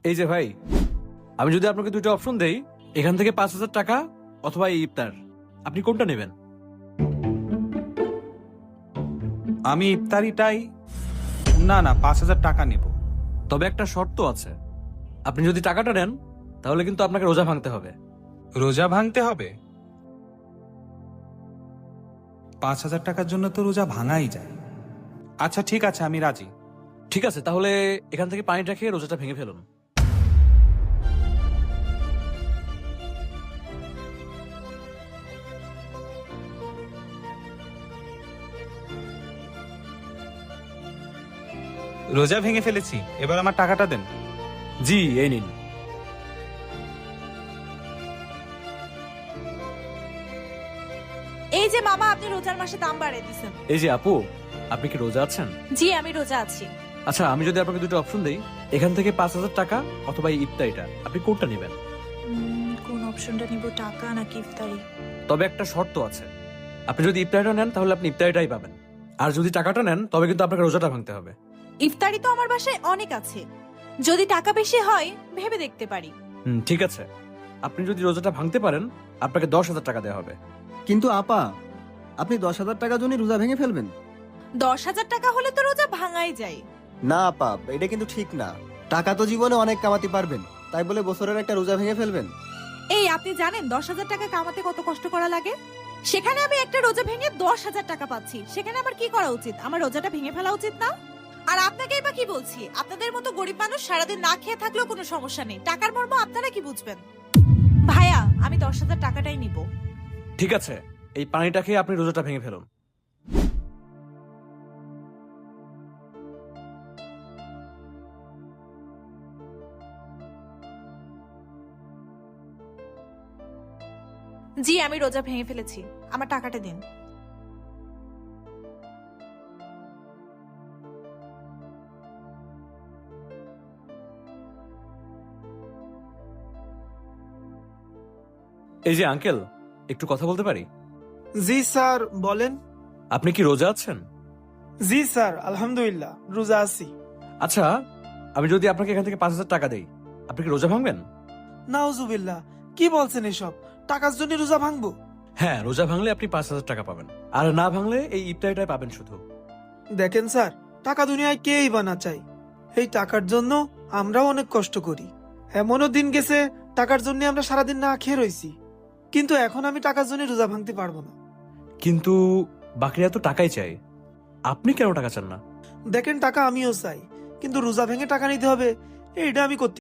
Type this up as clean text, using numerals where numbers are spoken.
এই যে ভাই, আমি যদি আপনাকে দুটো অপশন দেই, এখান থেকে 5,000 টাকা অথবা এই ইফতার, আপনি কোনটা নেবেন? আমি ইফতারিটাই না 5,000 টাকা নেব। তবে একটা শর্ত আছে, আপনি যদি টাকাটা নেন তাহলে কিন্তু আপনাকে রোজা ভাঙতে হবে। রোজা ভাঙতে হবে? 5,000 টাকার জন্য তো রোজা ভাঙাই যায়। আচ্ছা ঠিক আছে, আমি রাজি। ঠিক আছে, তাহলে এখান থেকে পানিটা খেয়ে রোজাটা ভেঙে ফেলুন। রোজা ভেঙে ফেলেছি, এবার আমার টাকাটা দেন। জি, এই নিন। এই যে মামা, আপনি রোজার মাসে দাম বাড়িয়ে দিছেন। এই যে আপু, আপনি কি রোজা আছেন? জি, আমি রোজা আছি। আচ্ছা, আমি যদি আপনাকে দুটো অপশন দেই, এখান থেকে 5,000 টাকা অথবা এই ইফতারিটা, আপনি কোনটা নেবেন? কোন অপশনটা নিব, টাকা নাকি ইফতারি? তবে একটা শর্ত আছে, আপনি যদি ইফতারিটা নেন তাহলে আপনি ইফতারিটাই পাবেন, আর যদি টাকাটা নেন তবে কিন্তু আপনাকে রোজাটা ভাঙতে হবে। ইফতারি তো আমার বাসায় অনেক আছে, যদি টাকা বেশি হয় ভেবে দেখতে পারি। ঠিক আছে, আপনি যদি রোজাটা ভাঙতে পারেন আপনাকে 10,000 টাকা দেওয়া হবে। কিন্তু আপা, আপনি 10,000 টাকার জন্য রোজা ভেঙে ফেলবেন? 10,000 টাকা হলে তো রোজা ভাঙাই যায়। না আপা, এটা কিন্তু ঠিক না। টাকা তো জীবনে অনেক কামাতে পারবেন, তাই বলে বছরের একটা রোজা ভেঙে ফেলবেন? এই, আপনি জানেন 10,000 টাকা কামাতে কত কষ্ট করা লাগে? সেখানে আমি একটা রোজা ভেঙে 10,000 টাকা পাচ্ছি, সেখানে আমার কি করা উচিত? আমার রোজাটা ভেঙে ফেলা উচিত না? আর আপনাকে বা কি বলছি, আপনাদের মতো গরিব মানুষ সারাদিন না খেয়ে থাকলেও কোনো সমস্যা নেই, টাকার মর্ম আপনারা কি বুঝবেন? ভাইয়া, আমি 10,000 টাকাটাই নিব। ঠিক আছে, এই পানিটা খেয়ে আপনি রোজাটা ভেঙে ফেলুন। জি, আমি রোজা ভেঙে ফেলেছি, আমার টাকাটা দিন। এই যে আঙ্কেল, একটু কথা বলতে পারি? জি স্যার, বলেন। আপনি কি রোজা আছেন? জি স্যার, আলহামদুলিল্লাহ রোজা আছি। আচ্ছা, আমি যদি আপনাকে এখান থেকে 5,000 টাকা দেই, আপনি কি রোজা ভাঙবেন? নাউজুবিল্লাহ, কি বলছেন এসব? টাকার জন্য রোজা ভাঙবো? হ্যাঁ, রোজা ভাঙলে আপনি 5,000 টাকা পাবেন, আর না ভাঙলে এই ইফতারিটাই পাবেন শুধু। দেখেন স্যার, টাকা দুনিয়ায় কেই বা না চাই, এই টাকার জন্য আমরাও অনেক কষ্ট করি। এমনও দিন গেছে টাকার জন্য আমরা সারাদিন না খেয়ে রইছি, কিন্তু এখন আমি টাকার জন্য রোজা ভাঙতে পারবো না। কিন্তু বাকিরা তো টাকাই চাই, আপনি কেন টাকা চান না? দেখেন, টাকা আমিও চাই, কিন্তু রোজা ভেঙে টাকা নিতে হবে, এইটা আমি করতে